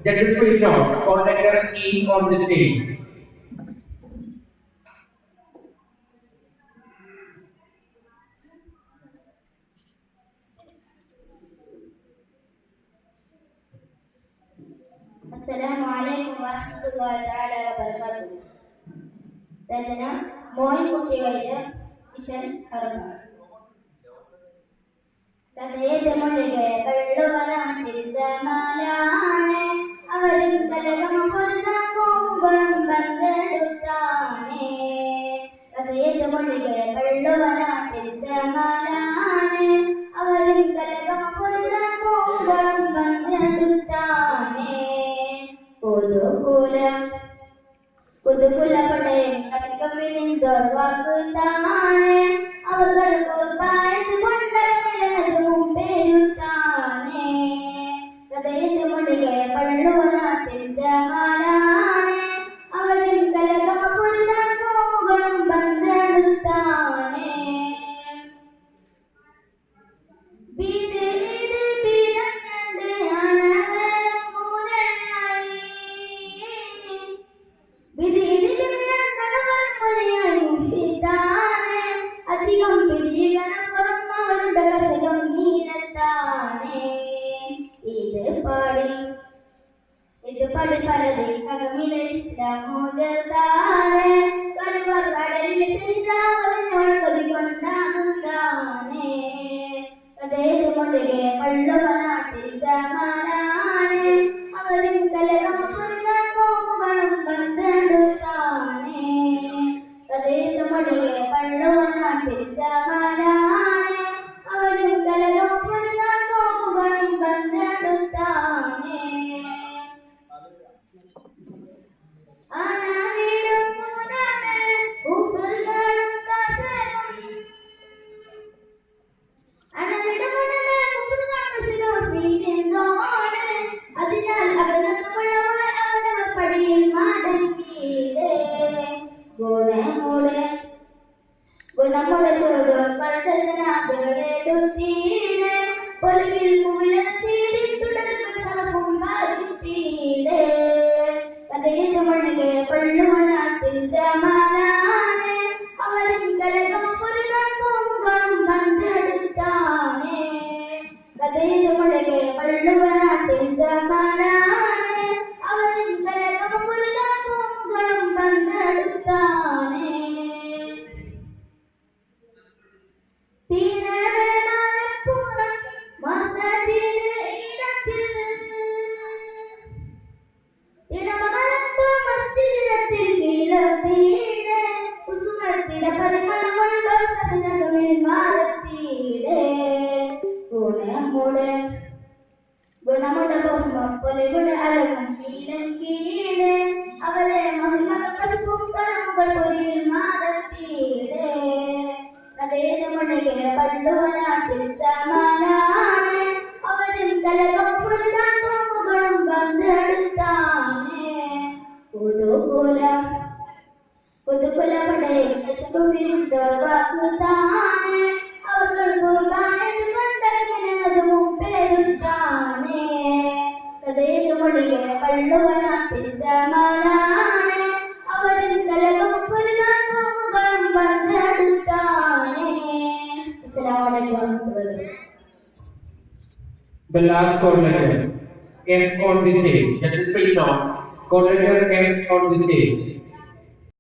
Judges please note, call letter E on the stage. Assalamualaikum warahmatullahi taala wabarakatuh. രചന മോയിൻകുട്ടി വൈദ്യർ, ഇഷൻ ഹർമ. കഥയുടെ മൊഴികൾ വെള്ളുവനാട്ടിൽ ജമാലാണ്, അവരും കലകമൊരുതാക്കും ബന്ധെടുത്താനേ. കഥയുടെ മൊഴികൾ വെള്ളുവനാട്ടിൽ ജമാലാണ്, അവരും കലകമൊരുതാക്കും ബന്ധെടുത്താനേ. പുതുകുലപടയും കശകമിലിന്തോർവാക്കുതാനേ, അവർക്ക് പായത് കൊണ്ടതും പേരുത്താനേ. കഥയത് മൊഴികൾ പള്ളുവനാട്ടിൽ ജമാലാണ്, അവരും കലകമൊരുതാക്കും ബന്ധെടുത്താനേ. അധികം പിരിയവരുടെ കശകം നീരത്താനേ. ഇത് പാടി പലതി കകമിലെ ഇസ്ലാമോദർത്താനേ. കരുവർ കടലിലെ ശരിതാവതിനോട് കൊതി കൊണ്ടാണുതാനേ. കഥയത് മൊഴികെ പള്ളുവനാട്ടിൽ ജമാലാണ്, അവരും കലകമൊരുതാക്കും ബന്ധെടുത്താനേ. കഥയത് മൊഴികെ പള്ളുവനാട്ടിൽ ജമാലാണ്, അവരും കലകമൊരുതാക്കും ബന്ധെടുത്താനേ. അതിനാൽ പടിയിൽ മാടക്കീടേ ഗുണമുടെ സ്വർഗങ്ങളുടെ ജനാദകളെടുത്തീടേ. ഒലിവിൽ കുമിളച്ചിട്ടുടനും വരുത്തീടേ. കഥയത് മൊഴികൾ പള്ളുവനാട്ടിൽ ജമാലാണ്, അവരും കലകമൊരുതാക്കും ബന്ധെടുത്താനേ. കഥയത് മൊഴികൾ പള്ളുവനാട്ടിൽ ജമാലാണ്, അവരും കലകമൊരുതാക്കും ബന്ധെടുത്താനേ. ഗുണമുടെ പൊലിവുടെ അരവും ശീലം കീഴേ, അവരെ മഹിമകൾ പൊരിയിൽ മാറത്തീടേ. കഥയത് മൊഴികൾ പള്ളുവനാട്ടിൽ ജമാലാണ്, അവരും കലകമൊരുതാക്കും ബന്ധെടുത്താനേ. പുതുകുലപടയും കശകുമിലിന്തോർവാക്കുതാനേ, അവർക്ക് പായത് കൊണ്ടതും പേരുത്താനേ. കഥയത് മൊഴികൾ പള്ളുവനാട്ടിൽ ജമാലാണ്, അവരും കലകമൊരുതാക്കും ബന്ധെടുത്താനേ. അസ്സലാമു അലൈക്കും. The last call letter F on the stage. Judges please note, call letter F on the stage.